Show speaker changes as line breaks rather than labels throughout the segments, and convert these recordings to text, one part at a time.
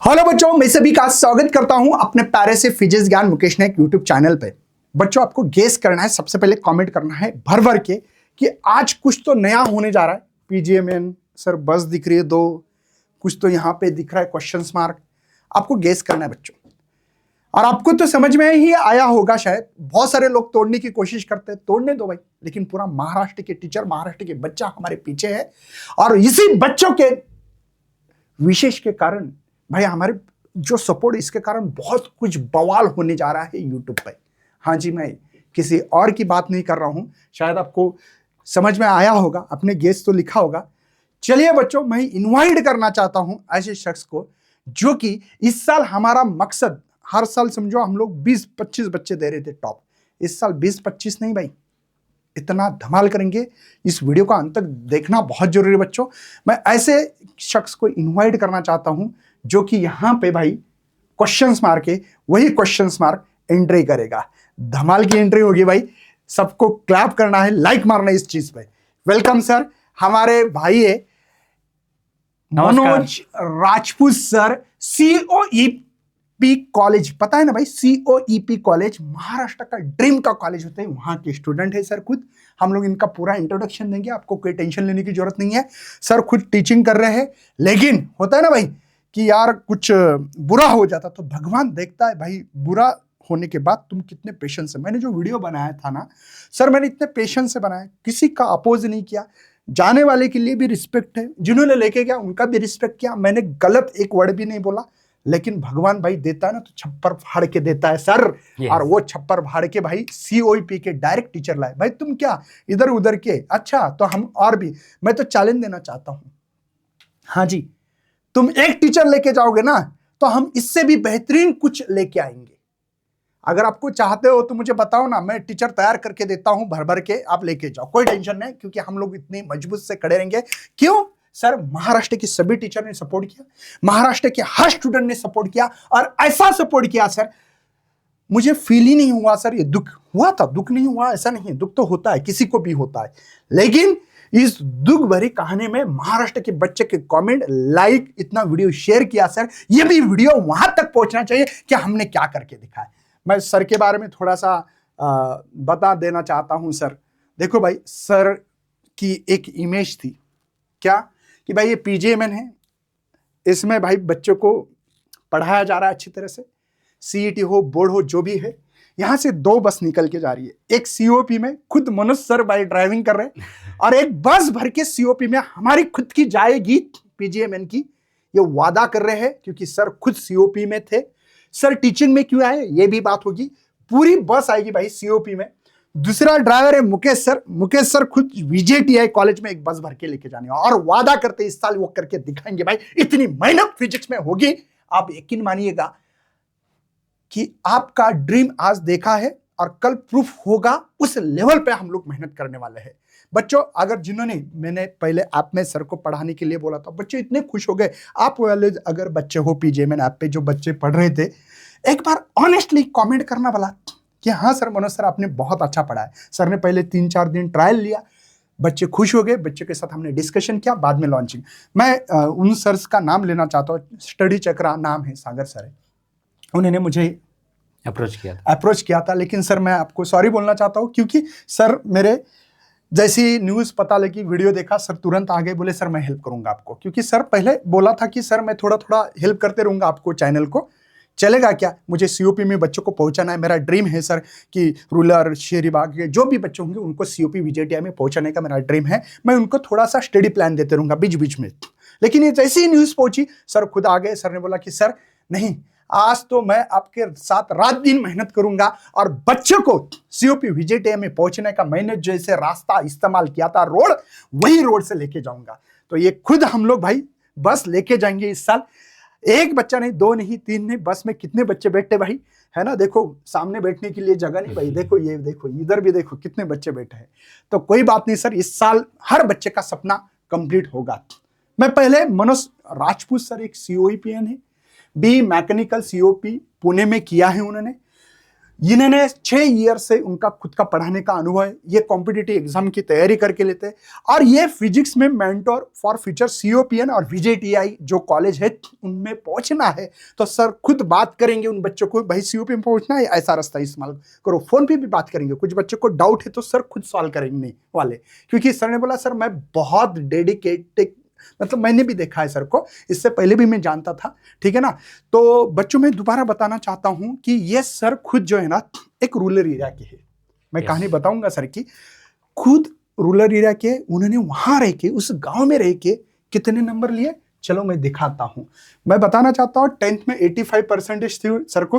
Hello बच्चों, मैं सभी का स्वागत करता हूं अपने प्यारे से फिजिक्स ज्ञान मुकेश नायक यूट्यूब चैनल पे। बच्चों, आपको गेस करना है, सबसे पहले कमेंट करना है भर भर के कि आज कुछ तो नया होने जा रहा है। पीजीएमएन सर बस दिख रही है दो, कुछ तो यहाँ पे दिख रहा है क्वेश्चन मार्क। आपको गेस करना है बच्चों, और आपको तो समझ में ही आया होगा शायद। बहुत सारे लोग तोड़ने की कोशिश करते हैं, तोड़ने दो भाई, लेकिन पूरा महाराष्ट्र के टीचर, महाराष्ट्र के बच्चा हमारे पीछे है। और इसी बच्चों के विशेष के कारण भाई हमारे जो सपोर्ट, इसके कारण बहुत कुछ बवाल होने जा रहा है यूट्यूब पे। हाँ जी, मैं किसी और की बात नहीं कर रहा हूं, शायद आपको समझ में आया होगा, अपने गेस तो लिखा होगा। चलिए बच्चों, मैं इनवाइट करना चाहता हूं ऐसे शख्स को जो कि इस साल हमारा मकसद, हर साल समझो हम लोग 20-25 बच्चे दे रहे थे टॉप, इस साल 20-25 नहीं भाई, इतना धमाल करेंगे। इस वीडियो का अंत तक देखना बहुत जरूरी है बच्चों। मैं ऐसे शख्स को इनवाइट करना चाहता हूं जो कि यहां पे भाई क्वेश्चंस मार के वही क्वेश्चंस मार्क एंट्री करेगा। धमाल की एंट्री होगी भाई, सबको क्लैप करना है, लाइक मारना है इस चीज पे। वेलकम सर, हमारे भाई है Manoj Rajput sir, COEP college, पता है ना भाई, सीओईपी कॉलेज महाराष्ट्र का ड्रीम का कॉलेज होता है, वहां के स्टूडेंट है सर खुद। हम लोग इनका पूरा इंट्रोडक्शन देंगे, आपको कोई टेंशन लेने की जरूरत नहीं है। सर खुद टीचिंग कर रहे हैं, लेकिन होता है ना भाई कि यार कुछ बुरा हो जाता तो भगवान देखता है भाई, बुरा होने के बाद तुम कितने पेशेंस से। मैंने जो वीडियो बनाया था ना सर, मैंने इतने पेशेंस से बनाया, किसी का अपोज नहीं किया। जाने वाले के लिए भी रिस्पेक्ट है, जिन्होंने लेके गया उनका भी रिस्पेक्ट किया, मैंने गलत एक वर्ड भी नहीं बोला। लेकिन भगवान भाई देता है ना तो छप्पर फाड़ के देता है सर। और वो छप्पर फाड़ के भाई सीओईपी के डायरेक्ट टीचर लाए। भाई तुम क्या इधर उधर के, अच्छा तो हम और भी, मैं तो चैलेंज देना चाहता हूं। हाँ जी, तुम एक टीचर लेके जाओगे ना तो हम इससे भी बेहतरीन कुछ लेके आएंगे। अगर आपको चाहते हो तो मुझे बताओ ना, मैं टीचर तैयार करके देता हूं भर भर के, आप लेके जाओ, कोई टेंशन नहीं, क्योंकि हम लोग इतने मजबूत से खड़े रहेंगे। क्यों सर? महाराष्ट्र के सभी टीचर ने सपोर्ट किया, महाराष्ट्र के हर स्टूडेंट ने सपोर्ट किया, और ऐसा सपोर्ट किया सर, मुझे फील ही नहीं हुआ सर ये दुख हुआ था। दुख नहीं हुआ ऐसा नहीं है, दुख तो होता है, किसी को भी होता है, लेकिन इस दुख भरी कहानी में महाराष्ट्र के बच्चे के कमेंट, लाइक, इतना वीडियो शेयर किया सर, ये भी वीडियो वहां तक पहुंचना चाहिए कि हमने क्या करके दिखाया। मैं सर के बारे में थोड़ा सा बता देना चाहता हूं सर। देखो भाई, सर की एक इमेज थी क्या कि भाई ये पीजीएमएन है, इसमें भाई बच्चों को पढ़ाया जा रहा है अच्छी तरह से, सीईटी हो, बोर्ड हो, जो भी है। यहां से दो बस निकल के जा रही है, एक सीओपी में खुद मनोज सर भाई ड्राइविंग कर रहे हैं, और एक बस भर के सीओपी में हमारी खुद की जाएगी पीजीएमएन की, ये वादा कर रहे हैं, क्योंकि सर खुद सीओपी में थे। सर टीचिंग में क्यों आए ये भी बात होगी, पूरी बस आएगी भाई सीओपी में। दूसरा ड्राइवर है मुकेश सर, मुकेश सर खुद विजेटीआई कॉलेज में एक बस भर के लेके जाने, और वादा करते इस साल वो करके दिखाएंगे भाई। इतनी मेहनत फिजिक्स में होगी, आप यकीन मानिएगा कि आपका ड्रीम आज देखा है और कल प्रूफ होगा। उस लेवल पे हम लोग मेहनत करने वाले हैं बच्चों। अगर जिन्होंने, मैंने पहले ऐप में सर को पढ़ाने के लिए बोला था, बच्चे इतने खुश हो गए। आप वाले अगर बच्चे हो पीजीएमएन ऐप पे जो बच्चे पढ़ रहे थे, एक बार ऑनेस्टली कमेंट करना वाला कि हाँ सर, मनोज सर आपने बहुत अच्छा पढ़ा है। सर ने पहले 3-4 दिन ट्रायल लिया, बच्चे खुश हो गए, बच्चे के साथ हमने डिस्कशन किया, बाद में लॉन्चिंग। मैं उन सर्स का नाम लेना चाहता हूँ, स्टडी चक्रा नाम है, सागर सर है, उन्होंने मुझे अप्रोच किया था। लेकिन सर मैं आपको सॉरी बोलना चाहता हूँ, क्योंकि सर मेरे जैसी न्यूज़ पता लगी, वीडियो देखा, सर तुरंत आगे बोले सर मैं हेल्प करूंगा आपको, क्योंकि सर पहले बोला था कि सर मैं थोड़ा थोड़ा हेल्प करते रहूंगा आपको, चैनल को चलेगा क्या, मुझे सीओपी में बच्चों को पहुंचाना है। मेरा ड्रीम है सर कि रूरल, शहरी भाग के जो भी बच्चे होंगे उनको सीओपी विजेटीआई में पहुंचाने का मेरा ड्रीम है। मैं उनको थोड़ा सा स्टडी प्लान देते रहूंगा बीच बीच में। लेकिन ये जैसी ही न्यूज़ पहुंची, सर खुद आ गए। सर ने बोला कि सर नहीं, आज तो मैं आपके साथ रात दिन मेहनत करूंगा, और बच्चों को सीओपी विजेटीआई में पहुंचने का मैंने जैसे रास्ता इस्तेमाल किया था, रोड, वही रोड से लेके जाऊंगा। तो ये खुद हम लोग भाई बस लेके जाएंगे इस साल। एक बच्चा नहीं, दो नहीं, तीन नहीं, बस में कितने बच्चे बैठे भाई, है ना? देखो सामने बैठने के लिए जगह नहीं भाई, देखो ये देखो, इधर भी देखो कितने बच्चे बैठे हैं। तो कोई बात नहीं सर, इस साल हर बच्चे का सपना कंप्लीट होगा। मैं पहले मनोज राजपूत सर, एक सीओईपीएन है, बी मैकेनिकल सीओपी पुणे में किया है उन्होंने। इन्होंने 6 ईयर से उनका खुद का पढ़ाने का अनुभव है, ये कॉम्पिटिटिव एग्जाम की तैयारी करके लेते हैं। और ये फिजिक्स में मेंटोर फॉर फ्यूचर COPN और VJTI जो कॉलेज है उनमें पहुंचना है तो सर खुद बात करेंगे उन बच्चों को, भाई COP में पहुंचना है, ऐसा रास्ता इस्तेमाल करो। फोन पे भी बात करेंगे, कुछ बच्चों को डाउट है तो सर खुद सॉल्व करेंगे वाले, क्योंकि सर ने बोला सर मैं बहुत डेडिकेटेड, मतलब मैंने भी देखा है सर को, इससे पहले भी मैं जानता था, ठीक है ना। तो बच्चों में दोबारा बताना चाहता हूं कि ये सर खुद जो है ना एक रूरल एरिया के है, मैं कहानी बताऊंगा सर की, खुद रूरल एरिया के, उन्होंने वहां रह के उस गांव में रह के कितने नंबर लिए, चलो मैं दिखाता हूं। मैं बताना चाहता हूं 10th में 85% थी सर को,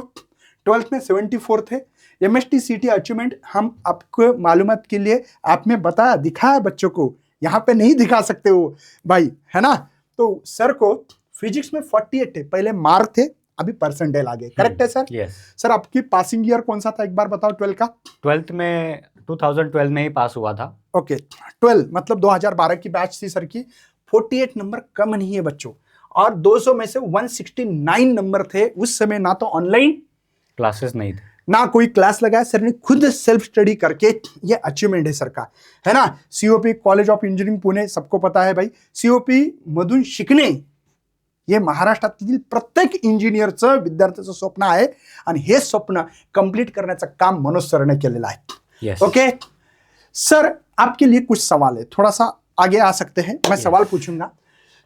12th में 74 थे। MST CT अचीवमेंट हम आपको मालूमात के लिए ऐप में बताया, दिखाया बच्चों को, यहाँ पे नहीं दिखा सकते हो भाई, है ना। तो सर को फिजिक्स में 48 थे, पहले मार्क थे, अभी परसेंटाइल आ गए, करेक्ट है सर?
यस
सर आपकी पासिंग ईयर कौन सा था एक बार बताओ 12 का?
12th में 2012 में ही पास हुआ था।
ओके 12 मतलब 2012 की बैच थी सर की। 48 नंबर कम नहीं है बच्चों, और 200 में से 169 नंबर थे उस समय। ना तो ऑनलाइन
क्लासेस नहीं थे,
ना कोई क्लास लगाया, सर ने खुद सेल्फ स्टडी करके, ये अचीवमेंट है सर का, है ना। COP college of engineering Pune सबको पता है भाई, COP मधून शिकणे हे महाराष्ट्रातील प्रत्येक इंजिनियरचं विद्यार्थ्याचं स्वप्न आहे, आणि हे स्वप्न कंप्लीट करण्याचं काम मनोज सरने केलेलं आहे।
yes.
ओके सर आपके लिए कुछ सवाल है, थोड़ा सा आगे आ सकते हैं, मैं सवाल पूछूंगा।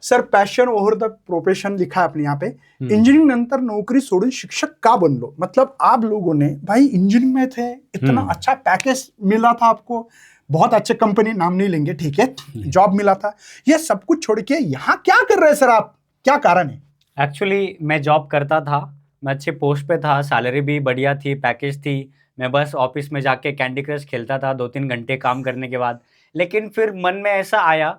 Sir passion over the profession लिखा है अपने यहाँ पे, इंजीनियरिंग नंतर नौकरी छोड़ून शिक्षक का बन लो, मतलब आप लोगों ने भाई इंजीनियरिंग में थे, इतना अच्छा पैकेज मिला था आपको, बहुत अच्छे कंपनी नाम नहीं लेंगे, ठीक है, जॉब मिला था, ये सब कुछ छोड़ के यहाँ क्या कर रहे हैं सर आप, क्या कारण है?
एक्चुअली मैं जॉब करता था, मैं अच्छे पोस्ट पे था, सैलरी भी बढ़िया थी, पैकेज थी, मैं बस ऑफिस में जाके कैंडी क्रश खेलता था 2-3 घंटे काम करने के बाद। लेकिन फिर मन में ऐसा आया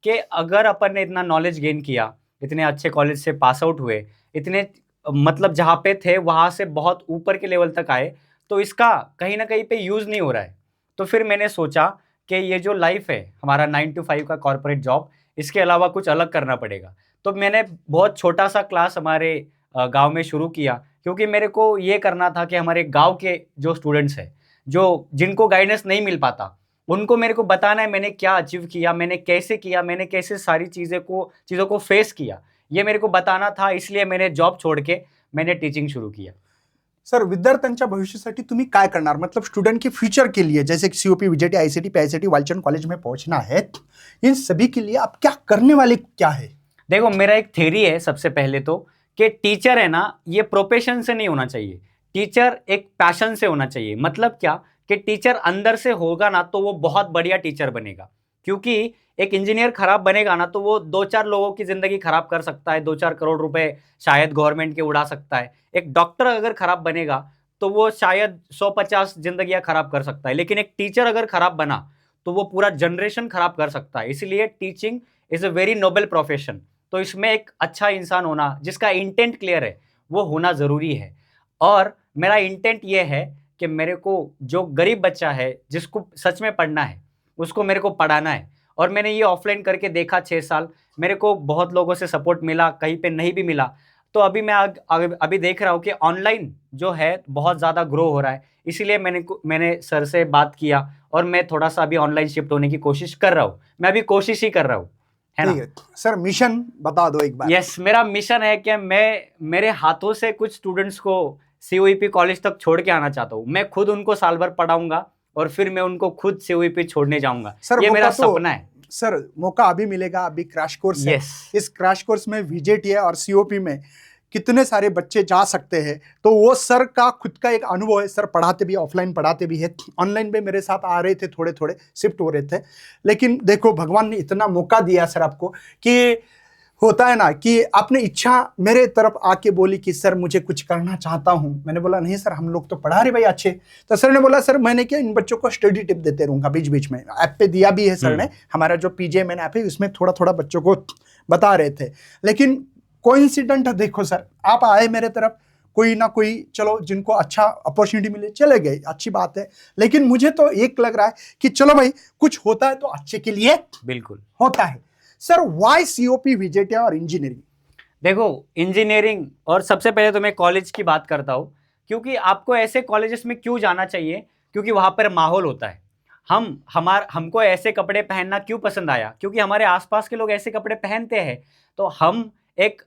कि अगर अपन ने इतना नॉलेज गेन किया, इतने अच्छे कॉलेज से पास आउट हुए, इतने मतलब जहाँ पे थे वहाँ से बहुत ऊपर के लेवल तक आए, तो इसका कहीं ना कहीं पे यूज़ नहीं हो रहा है। तो फिर मैंने सोचा कि ये जो लाइफ है हमारा 9 to 5 का कॉर्पोरेट जॉब, इसके अलावा कुछ अलग करना पड़ेगा। तो मैंने बहुत छोटा सा क्लास हमारे गांव में शुरू किया, क्योंकि मेरे को ये करना था कि हमारे गांव के जो स्टूडेंट्स हैं, जो जिनको गाइडेंस नहीं मिल पाता, उनको मेरे को बताना है मैंने क्या अचीव किया, मैंने कैसे सारी चीज़ों को फेस किया, ये मेरे को बताना था। इसलिए मैंने जॉब छोड़ के मैंने टीचिंग शुरू किया।
सर विद्यार्थ्यांच्या भविष्यासाठी तुम्ही काय करणार, मतलब स्टूडेंट के फ्यूचर के लिए, जैसे COP VJT ICT PICT Walchand college में पहुंचना है, इन सभी के लिए आप क्या करने वाले क्या है?
देखो मेरा एक थ्योरी है सबसे पहले तो, कि टीचर है ना, ये प्रोफेशन से नहीं होना चाहिए, टीचर एक पैशन से होना चाहिए। मतलब क्या कि टीचर अंदर से होगा ना तो वो बहुत बढ़िया टीचर बनेगा, क्योंकि एक इंजीनियर खराब बनेगा ना तो वो 2-4 लोगों की जिंदगी खराब कर सकता है, 2-4 करोड़ रुपए शायद गवर्नमेंट के उड़ा सकता है। एक डॉक्टर अगर खराब बनेगा तो वो शायद 150 जिंदगियां खराब कर सकता है, लेकिन एक टीचर अगर खराब बना तो वो पूरा जनरेशन खराब कर सकता है। इसलिए teaching is a very noble profession. तो इसमें एक अच्छा इंसान होना, जिसका इंटेंट क्लियर है, वो होना ज़रूरी है। और मेरा इंटेंट ये है कि मेरे को जो गरीब बच्चा है, जिसको सच में पढ़ना है, उसको मेरे को पढ़ाना है। और मैंने ये ऑफलाइन करके देखा 6 साल, मेरे को बहुत लोगों से सपोर्ट मिला, कहीं पे नहीं भी मिला। तो अभी मैं अभी देख रहा हूँ कि ऑनलाइन जो है बहुत ज़्यादा ग्रो हो रहा है। इसीलिए मैंने सर से बात किया और मैं थोड़ा सा अभी ऑनलाइन शिफ्ट होने की कोशिश कर रहा हूँ। मैं अभी कोशिश ही कर रहा हूँ, है ना।
ठीक है सर, मिशन बता दो एक बार।
यस, मेरा मिशन है कि मैं मेरे हाथों से कुछ स्टूडेंट्स को COEP कॉलेज तक छोड़ के आना चाहता हूँ। मैं खुद उनको साल भर पढ़ाऊंगा और फिर मैं उनको खुद COEP छोड़ने जाऊंगा।
सर
ये मेरा
तो,
सपना है।
सर मौका अभी मिलेगा, अभी क्रैश कोर्स है।
Yes.
इस क्रैश कोर्स में VJT और COP में कितने सारे बच्चे जा सकते हैं, तो वो सर का खुद का एक अनुभव है। सर पढ़ाते भी, ऑफलाइन पढ़ाते भी है, ऑनलाइन पे मेरे साथ आ रहे थे, थोड़े थोड़े शिफ्ट हो रहे थे। लेकिन देखो भगवान ने इतना मौका दिया सर आपको, कि होता है ना कि आपने इच्छा मेरे तरफ आके बोली कि सर मुझे कुछ करना चाहता हूं। मैंने बोला नहीं सर, हम लोग तो पढ़ा रहे भाई अच्छे। तो सर ने बोला सर मैंने क्या, इन बच्चों को स्टडी टिप देते रहूंगा बीच बीच में, ऐप पे दिया भी है सर ने। हमारा जो PJMN ऐप है उसमें थोड़ा थोड़ा बच्चों को बता रहे थे। लेकिन कोइंसिडेंट देखो सर, आप आए मेरे तरफ, कोई ना कोई, चलो जिनको अच्छा अपॉर्चुनिटी मिले चले गए, अच्छी बात है। लेकिन मुझे तो एक लग रहा है कि चलो भाई कुछ होता है तो अच्छे के लिए
बिल्कुल
होता है। सर वाई COP VJT और इंजीनियरिंग?
देखो इंजीनियरिंग, और सबसे पहले तो मैं कॉलेज की बात करता हूँ क्योंकि आपको ऐसे कॉलेजेस में क्यों जाना चाहिए, क्योंकि वहां पर माहौल होता है। हमको ऐसे कपड़े पहनना क्यों पसंद आया, क्योंकि हमारे आसपास के लोग ऐसे कपड़े पहनते हैं। तो हम एक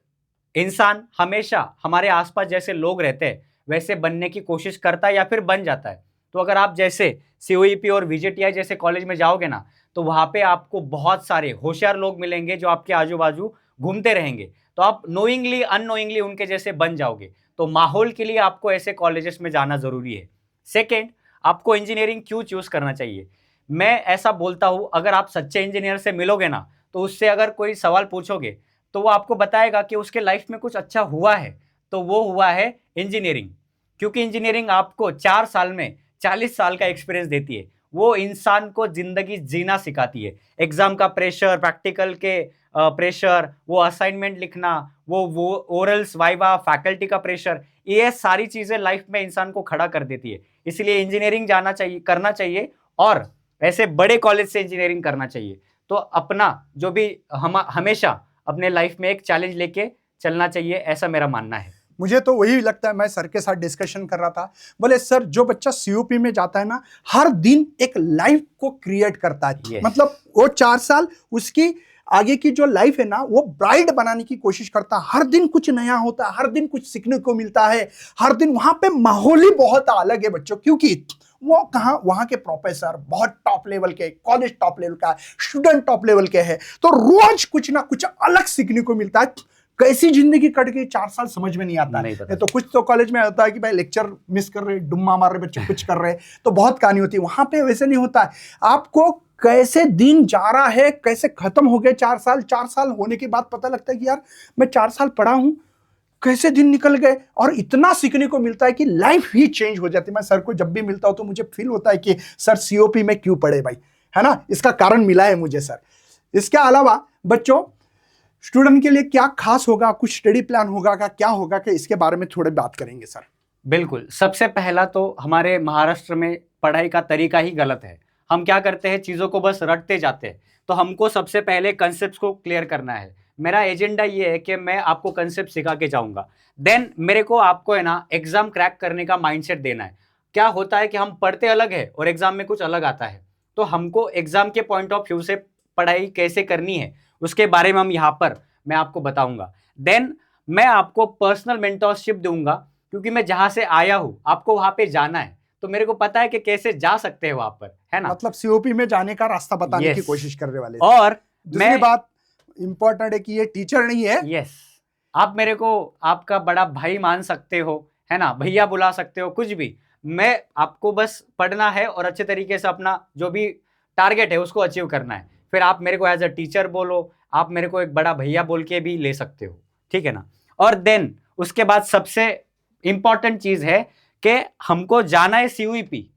इंसान हमेशा हमारे आसपास जैसे लोग रहते हैं वैसे बनने की कोशिश करता है या फिर बन जाता है। तो अगर आप जैसे सीओईपी और वीजेटीआई जैसे कॉलेज में जाओगे ना, तो वहां पे आपको बहुत सारे होशियार लोग मिलेंगे जो आपके आजू बाजू घूमते रहेंगे। तो आप नोइंगली अननोइंगली उनके जैसे बन जाओगे। तो माहौल के लिए आपको ऐसे कॉलेजेस में जाना जरूरी है। सेकेंड, आपको इंजीनियरिंग क्यों चूज करना चाहिए। मैं ऐसा बोलता हूं, अगर आप सच्चे इंजीनियर से मिलोगे ना, तो उससे अगर कोई सवाल पूछोगे तो वो आपको बताएगा कि उसके लाइफ में कुछ अच्छा हुआ है, तो वो हुआ है इंजीनियरिंग। क्योंकि इंजीनियरिंग आपको 4 साल में 40 साल का एक्सपीरियंस देती है। वो इंसान को जिंदगी जीना सिखाती है। एग्जाम का प्रेशर, प्रैक्टिकल के प्रेशर, वो असाइनमेंट लिखना, वो ओरल्स, वाइवा, फैकल्टी का प्रेशर, ये सारी चीजें लाइफ में इंसान को खड़ा कर देती है। इसलिए इंजीनियरिंग जाना चाहिए, करना चाहिए, और ऐसे बड़े कॉलेज से इंजीनियरिंग करना चाहिए। तो अपना जो भी हमेशा अपने लाइफ में एक चैलेंज लेके चलना चाहिए, ऐसा मेरा मानना है।
मुझे तो वही लगता है। मैं सर के साथ डिस्कशन कर रहा था, बोले सर जो बच्चा सीओपी में जाता है ना, हर दिन एक लाइफ को क्रिएट करता है।
Yes.
मतलब वो 4 साल उसकी आगे की जो लाइफ है ना, वो ब्राइट बनाने की कोशिश करता है। हर दिन कुछ नया होता है, हर दिन कुछ सीखने को मिलता है। हर दिन वहां पे माहौल ही बहुत अलग है बच्चों, क्योंकि वो कहाँ, वहां के प्रोफेसर बहुत टॉप लेवल के, कॉलेज टॉप लेवल का, स्टूडेंट टॉप लेवल के है। तो रोज कुछ ना कुछ अलग सीखने को मिलता है। कैसी जिंदगी कट गई 4 साल समझ में नहीं आता। नहीं तो कुछ तो कॉलेज में होता है कि भाई लेक्चर मिस कर रहे, डुम्मा मार रहे बच्चे, कुछ कर रहे, तो बहुत कहानी होती है। वहां पे वैसे नहीं होता है। आपको कैसे दिन जा रहा है, कैसे खत्म हो गए 4 साल, 4 साल होने के बाद पता लगता है कि यार मैं 4 साल पढ़ा हूं, कैसे दिन निकल गए। और इतना सीखने को मिलता है कि लाइफ ही चेंज हो जाती है। मैं सर को जब भी मिलता हूं तो मुझे फील होता है कि सर सीओपी में क्यों पढ़े भाई, है ना, इसका कारण मिला है मुझे सर। इसके अलावा बच्चों, स्टूडेंट के लिए क्या खास होगा, कुछ स्टडी प्लान होगा क्या होगा, कि इसके बारे में थोड़ी बात करेंगे सर।
बिल्कुल। सबसे पहला तो हमारे महाराष्ट्र में पढ़ाई का तरीका ही गलत है। हम क्या करते हैं, चीज़ों को बस रटते जाते हैं। तो हमको सबसे पहले कंसेप्ट को क्लियर करना है। मेरा एजेंडा ये है कि मैं आपको कंसेप्ट सिखा के जाऊंगा। देन मेरे को आपको है ना एग्जाम क्रैक करने का माइंडसेट देना है। क्या होता है कि हम पढ़ते अलग है और एग्जाम में कुछ अलग आता है। तो हमको एग्जाम के पॉइंट ऑफ व्यू से पढ़ाई कैसे करनी है उसके बारे में मैं आपको बताऊंगा। देन मैं आपको पर्सनल मेंटरशिप दूंगा, क्योंकि मैं जहां से आया हूं आपको वहां पे जाना है, तो मेरे को पता है कि कैसे जा सकते हैं वहां पर, है ना।
मतलब सीओपी में जाने का रास्ता बताने
Yes.
की कोशिश करने वाले।
और
दूसरी बात इंपॉर्टेंट है कि ये टीचर नहीं है।
यस, आप मेरे को आपका बड़ा भाई मान सकते हो, है ना, भैया बुला सकते हो, कुछ भी। मैं आपको बस पढ़ना है और अच्छे तरीके से अपना जो भी टारगेट है उसको अचीव करना है। फिर आप मेरे को एज अ टीचर बोलो, आप मेरे को एक बड़ा भैया बोल के भी ले सकते हो, ठीक है ना। और देन उसके बाद सबसे इंपॉर्टेंट चीज है कि हमको जाना है सीयूईपी,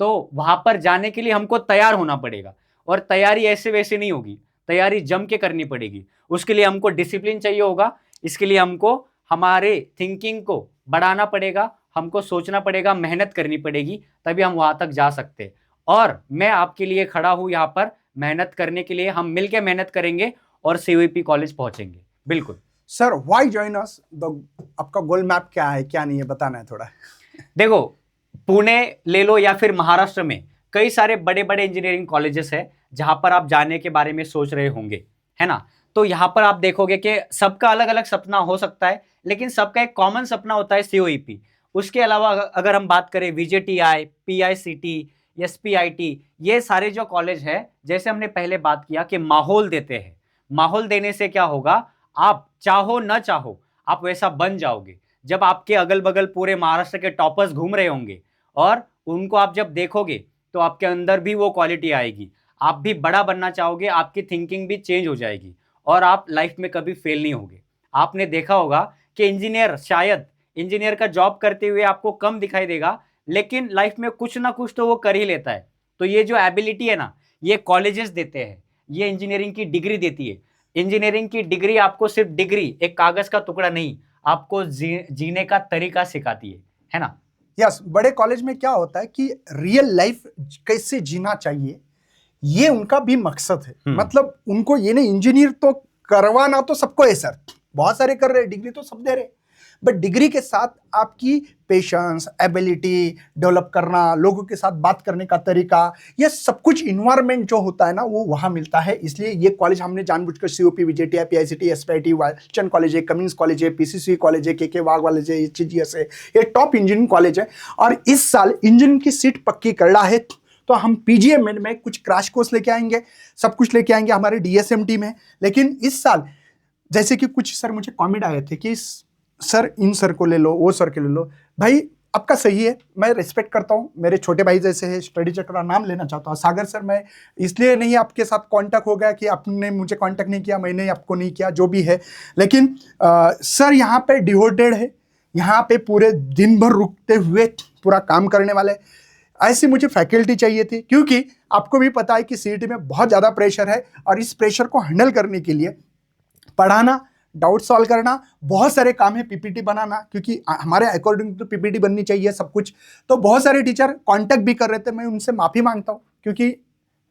तो वहां पर जाने के लिए हमको तैयार होना पड़ेगा। और तैयारी ऐसे वैसे नहीं होगी, तैयारी जम के करनी पड़ेगी। उसके लिए हमको डिसिप्लिन चाहिए होगा। इसके लिए हमको हमारे थिंकिंग को बढ़ाना पड़ेगा, हमको सोचना पड़ेगा, मेहनत करनी पड़ेगी, तभी हम वहां तक जा सकते हैं। और मैं आपके लिए खड़ा हूं यहाँ पर मेहनत करने के लिए। हम मिलकर मेहनत करेंगे और सीयूईपी कॉलेज पहुंचेंगे। बिल्कुल
सर, व्हाई जॉइन अस, आपका गोल मैप क्या है, क्या नहीं है, बताना है थोड़ा।
देखो, पुणे ले लो या फिर महाराष्ट्र में कई सारे बड़े बड़े इंजीनियरिंग कॉलेजेस है जहां पर आप जाने के बारे में सोच रहे होंगे, है ना। तो यहाँ पर आप देखोगे कि सबका अलग अलग सपना हो सकता है, लेकिन सबका एक कॉमन सपना होता है सीओईपी। उसके अलावा अगर हम बात करें वीजेटीआई, पीआईसीटी, एसपीआईटी, ये सारे जो कॉलेज है, जैसे हमने पहले बात किया कि माहौल देते हैं। माहौल देने से क्या होगा, आप चाहो न चाहो आप वैसा बन जाओगे। जब आपके अगल बगल पूरे महाराष्ट्र के टॉपर्स घूम रहे होंगे और उनको आप जब देखोगे तो आपके अंदर भी वो क्वालिटी आएगी, आप भी बड़ा बनना चाहोगे, आपकी थिंकिंग भी चेंज हो जाएगी और आप लाइफ में कभी फेल नहीं होगे। आपने देखा होगा कि इंजीनियर, शायद इंजीनियर का जॉब करते हुए आपको कम दिखाई देगा, लेकिन लाइफ में कुछ ना कुछ तो वो कर ही लेता है। तो ये जो एबिलिटी है ना, ये कॉलेजेस देते हैं, ये इंजीनियरिंग की डिग्री देती है। इंजीनियरिंग की डिग्री आपको सिर्फ डिग्री, एक कागज का टुकड़ा नहीं, आपको जीने का तरीका सिखाती है ना।
यस, बड़े कॉलेज में क्या होता है कि रियल लाइफ कैसे जीना चाहिए, ये उनका भी मकसद है। मतलब उनको ये नहीं, इंजीनियर तो करवाना तो सबको है सर, बहुत सारे कर रहे, डिग्री तो सब दे रहे, बट डिग्री के साथ आपकी पेशेंस, एबिलिटी डेवलप करना, लोगों के साथ बात करने का तरीका, ये सब कुछ इन्वायरमेंट जो होता है ना वो वहाँ मिलता है। इसलिए ये कॉलेज हमने जानबूझकर COP, VJTI, PICT, SPIT, Walchand college है, कमिंस कॉलेज है, PCC कॉलेज है, KK वाघ कॉलेज है, HGS है, ये टॉप इंजीनियरिंग कॉलेज है। और इस साल इंजीनियरिंग की सीट पक्की कर रहा है, तो हम PGMN में कुछ क्रैश कोर्स लेके आएंगे, सब कुछ लेके आएंगे हमारे DSMT में। लेकिन इस साल जैसे कि कुछ सर मुझे कमेंट आए थे कि सर इन सर को ले लो, वो सर को ले लो। भाई आपका सही है, मैं रिस्पेक्ट करता हूँ, मेरे छोटे भाई जैसे है, स्टडी चक्र का नाम लेना चाहता हूँ। सागर सर, मैं इसलिए नहीं आपके साथ कांटेक्ट हो गया कि आपने मुझे कांटेक्ट नहीं किया, मैंने आपको नहीं किया, जो भी है। लेकिन सर यहाँ पे डिवोटेड है, यहाँ पे पूरे दिन भर रुकते हुए पूरा काम करने वाले। ऐसी मुझे फैकल्टी चाहिए थी, क्योंकि आपको भी पता है कि CET में बहुत ज़्यादा प्रेशर है, और इस प्रेशर को हैंडल करने के लिए पढ़ाना, डाउट सॉल्व करना, बहुत सारे काम है, PPT बनाना, क्योंकि हमारे अकॉर्डिंग तो PPT बननी चाहिए सब कुछ। तो बहुत सारे टीचर कांटेक्ट भी कर रहे थे, मैं उनसे माफ़ी मांगता हूँ, क्योंकि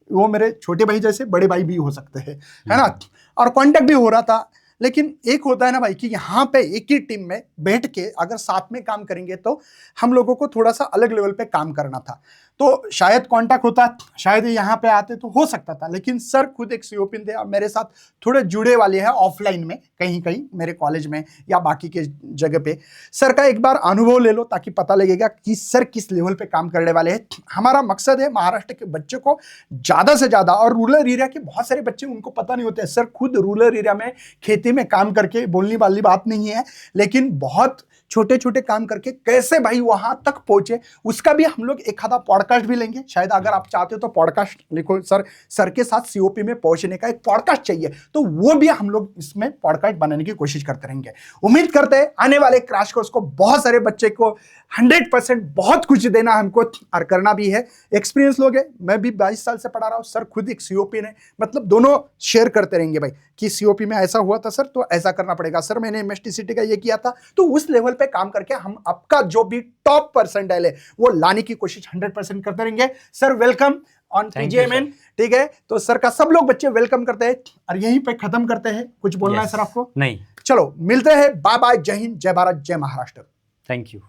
वो मेरे छोटे भाई जैसे बड़े भाई भी हो सकते हैं, है ना। और कांटेक्ट भी हो रहा था। लेकिन एक होता है ना भाई कि यहाँ पे एक ही टीम में बैठ के अगर साथ में काम करेंगे तो हम लोगों को थोड़ा सा अलग लेवल पे काम करना था। तो शायद कांटेक्ट होता, शायद यहाँ पे आते तो हो सकता था। लेकिन सर खुद एक COP थे और मेरे साथ थोड़े जुड़े वाले हैं ऑफलाइन में, कहीं कहीं मेरे कॉलेज में या बाकी के जगह पे। सर का एक बार अनुभव ले लो ताकि पता लगेगा कि सर किस लेवल पे काम करने वाले हैं। हमारा मकसद है महाराष्ट्र के बच्चों को ज़्यादा से ज़्यादा, और रूरल एरिया के बहुत सारे बच्चे उनको पता नहीं होते। सर खुद रूरल एरिया में खेती में काम करके, बोलने वाली बात नहीं है, लेकिन बहुत छोटे छोटे काम करके कैसे भाई वहां तक पहुंचे, उसका भी हम लोग एक आधा पॉडकास्ट भी लेंगे। शायद अगर आप चाहते हो तो पॉडकास्ट लिखो, सर के साथ COP में पहुंचने का एक पॉडकास्ट चाहिए, तो वो भी हम लोग इसमें पॉडकास्ट बनाने की कोशिश करते रहेंगे। उम्मीद करते हैं आने वाले क्रैश कोर्स को बहुत सारे बच्चे को 100% बहुत कुछ देना हमको, और करना भी है। एक्सपीरियंस लोग है, मैं भी 22 साल से पढ़ा रहा हूँ, सर खुद एक COP ने, मतलब दोनों शेयर करते रहेंगे भाई कि COP में ऐसा हुआ था सर, तो ऐसा करना पड़ेगा सर, मैंने MSTCT का ये किया था। तो उस लेवल पे काम करके हम आपका जो भी टॉप परसेंटाइल है वो लाने की कोशिश 100% करते रहेंगे। सर वेलकम ऑन PGMN, ठीक है। तो सर का सब लोग बच्चे वेलकम करते हैं, और यहीं पे खत्म करते हैं। कुछ बोलना है सर आपको?
नहीं,
चलो मिलते हैं, बाय बाय, जय हिंद, जय भारत, जय महाराष्ट्र।
Thank you.